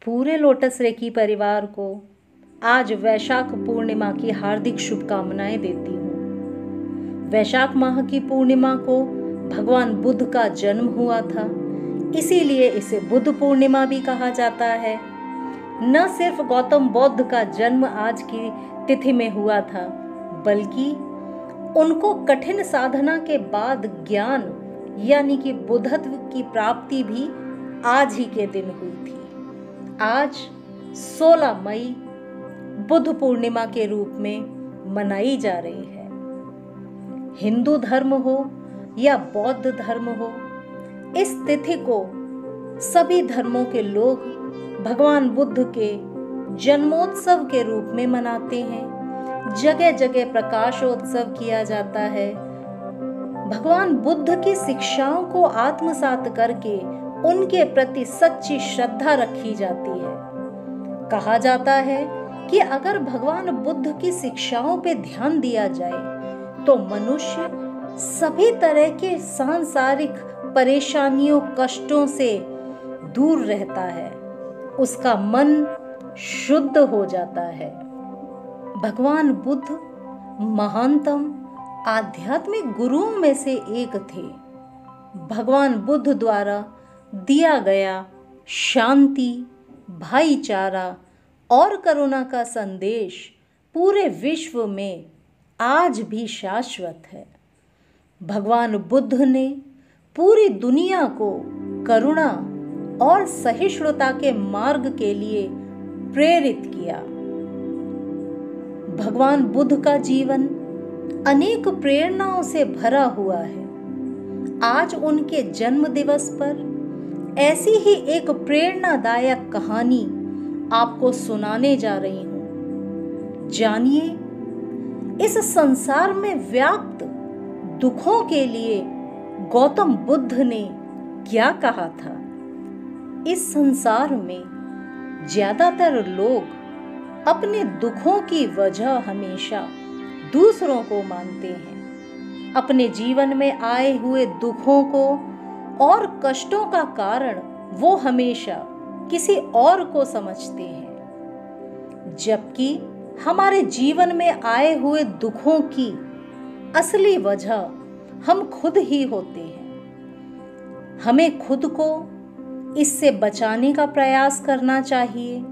पूरे lotus recce परिवार को आज वैशाख पूर्णिमा की हार्दिक शुभकामनाएं देती हूँ। वैशाख माह की पूर्णिमा को भगवान बुद्ध का जन्म हुआ था, इसीलिए इसे बुद्ध पूर्णिमा भी कहा जाता है। न सिर्फ गौतम बुद्ध का जन्म आज की तिथि में हुआ था, बल्कि उनको कठिन साधना के बाद ज्ञान यानी कि बुद्धत्व की प्राप्ति भी आज ही के दिन हुई थी। आज 16 मई बुद्ध पूर्णिमा के रूप में मनाई जा रही है। हिंदू धर्म हो या बौद्ध धर्म हो, इस तिथि को सभी धर्मों के लोग भगवान बुद्ध के जन्मोत्सव के रूप में मनाते हैं। जगह जगह प्रकाशोत्सव किया जाता है। भगवान बुद्ध की शिक्षाओं को आत्मसात करके उनके प्रति सच्ची श्रद्धा रखी जाती है। कहा जाता है कि अगर भगवान बुद्ध की शिक्षाओं पे ध्यान दिया जाए तो मनुष्य सभी तरह के सांसारिक परेशानियों, कष्टों से दूर रहता है, उसका मन शुद्ध हो जाता है। भगवान बुद्ध महानतम आध्यात्मिक गुरुओं में से एक थे। भगवान बुद्ध द्वारा दिया गया शांति, भाईचारा और करुणा का संदेश पूरे विश्व में आज भी शाश्वत है। भगवान बुद्ध ने पूरी दुनिया को करुणा और सहिष्णुता के मार्ग के लिए प्रेरित किया। भगवान बुद्ध का जीवन अनेक प्रेरणाओं से भरा हुआ है। आज उनके जन्म दिवस पर ऐसी ही एक प्रेरणादायक कहानी आपको सुनाने जा रही हूं। जानिए, इस संसार में व्याप्त दुखों के लिए गौतम बुद्ध ने क्या कहा था। इस संसार में ज्यादातर लोग अपने दुखों की वजह हमेशा दूसरों को मानते हैं। अपने जीवन में आए हुए दुखों को और कष्टों का कारण वो हमेशा किसी और को समझते हैं, जबकि हमारे जीवन में आए हुए दुखों की असली वजह हम खुद ही होते हैं। हमें खुद को इससे बचाने का प्रयास करना चाहिए।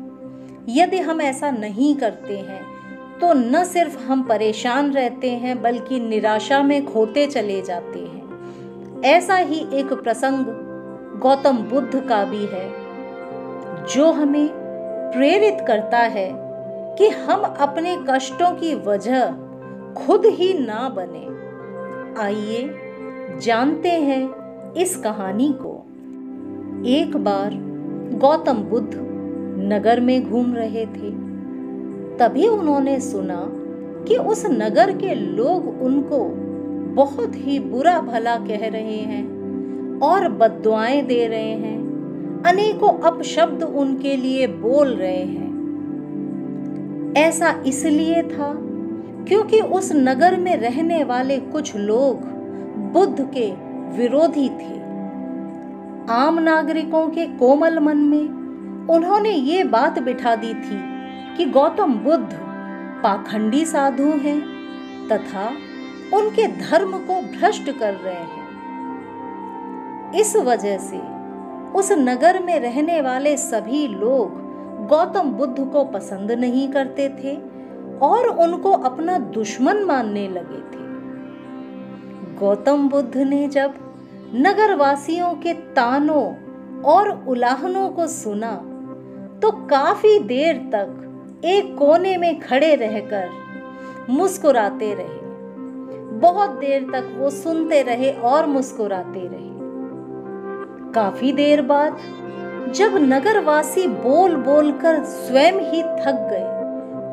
यदि हम ऐसा नहीं करते हैं तो न सिर्फ हम परेशान रहते हैं, बल्कि निराशा में खोते चले जाते हैं। ऐसा ही एक प्रसंग गौतम बुद्ध का भी है, जो हमें प्रेरित करता है कि हम अपने कष्टों की वजह खुद ही ना बने। आइए जानते हैं इस कहानी को। एक बार गौतम बुद्ध नगर में घूम रहे थे। तभी उन्होंने सुना कि उस नगर के लोग उनको बहुत ही बुरा भला कह रहे हैं और बद्दुआएं दे रहे हैं। अनेकों अपशब्द उनके लिए बोल रहे हैं। ऐसा इसलिए था क्योंकि उस नगर में रहने वाले कुछ लोग बुद्ध के विरोधी थे। आम नागरिकों के कोमल मन में उन्होंने ये बात बिठा दी थी कि गौतम बुद्ध पाखंडी साधु हैं तथा उनके धर्म को भ्रष्ट कर रहे हैं। इस वजह से उस नगर में रहने वाले सभी लोग गौतम बुद्ध को पसंद नहीं करते थे और उनको अपना दुश्मन मानने लगे थे। गौतम बुद्ध ने जब नगरवासियों के तानों और उलाहनों को सुना तो काफी देर तक एक कोने में खड़े रहकर मुस्कुराते रहे। बहुत देर तक वो सुनते रहे और मुस्कुराते रहे। काफी देर बाद जब नगरवासी बोल बोलकर स्वयं ही थक गए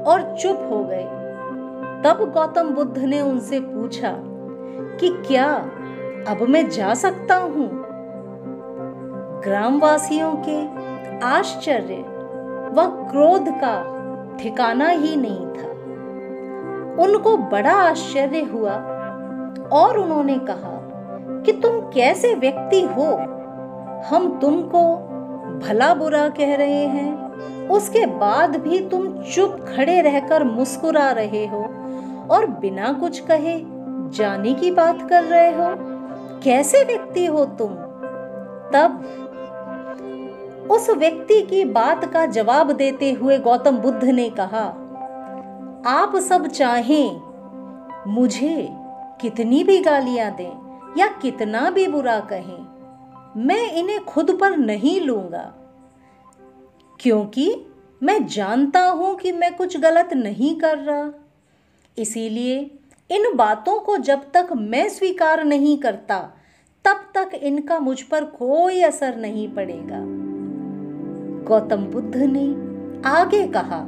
और चुप हो गए, तब गौतम बुद्ध ने उनसे पूछा कि क्या अब मैं जा सकता हूं? ग्रामवासियों के आश्चर्य व क्रोध का ठिकाना ही नहीं था। उनको बड़ा आश्चर्य हुआ और उन्होंने कहा कि तुम कैसे व्यक्ति हो? हम तुमको भला बुरा कह रहे हैं उसके बाद भी तुम चुप खड़े रहकर मुस्कुरा रहे हो और बिना कुछ कहे जाने की बात कर रहे हो। कैसे व्यक्ति हो तुम? तब उस व्यक्ति की बात का जवाब देते हुए गौतम बुद्ध ने कहा, आप सब चाहें मुझे कितनी भी गालियां दें या कितना भी बुरा कहें, मैं इन्हें खुद पर नहीं लूंगा, क्योंकि मैं जानता हूं कि मैं कुछ गलत नहीं कर रहा। इसीलिए इन बातों को जब तक मैं स्वीकार नहीं करता तब तक इनका मुझ पर कोई असर नहीं पड़ेगा। गौतम बुद्ध ने आगे कहा,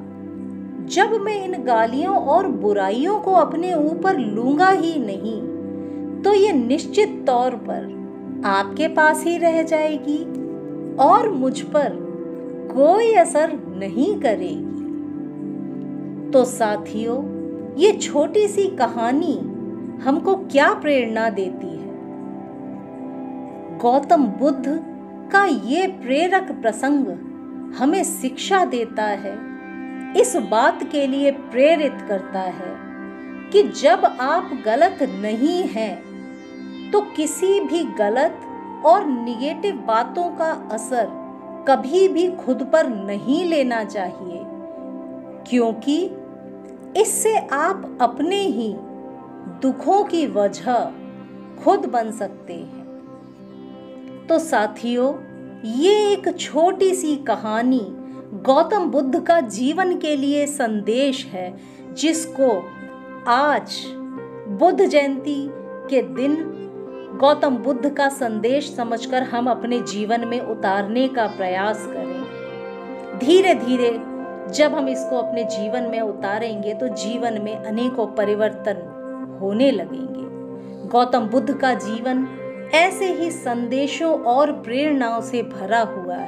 जब मैं इन गालियों और बुराइयों को अपने ऊपर लूंगा ही नहीं तो ये निश्चित तौर पर आपके पास ही रह जाएगी और मुझ पर कोई असर नहीं करेगी। तो साथियों, ये छोटी सी कहानी हमको क्या प्रेरणा देती है? गौतम बुद्ध का ये प्रेरक प्रसंग हमें शिक्षा देता है, इस बात के लिए प्रेरित करता है कि जब आप गलत नहीं हैं तो किसी भी गलत और निगेटिव बातों का असर कभी भी खुद पर नहीं लेना चाहिए, क्योंकि इससे आप अपने ही दुखों की वजह खुद बन सकते हैं। तो साथियों, ये एक छोटी सी कहानी गौतम बुद्ध का जीवन के लिए संदेश है, जिसको आज बुद्ध जयंती के दिन गौतम बुद्ध का संदेश समझकर हम अपने जीवन में उतारने का प्रयास करें। धीरे धीरे जब हम इसको अपने जीवन में उतारेंगे तो जीवन में अनेकों परिवर्तन होने लगेंगे। गौतम बुद्ध का जीवन ऐसे ही संदेशों और प्रेरणाओं से भरा हुआ है।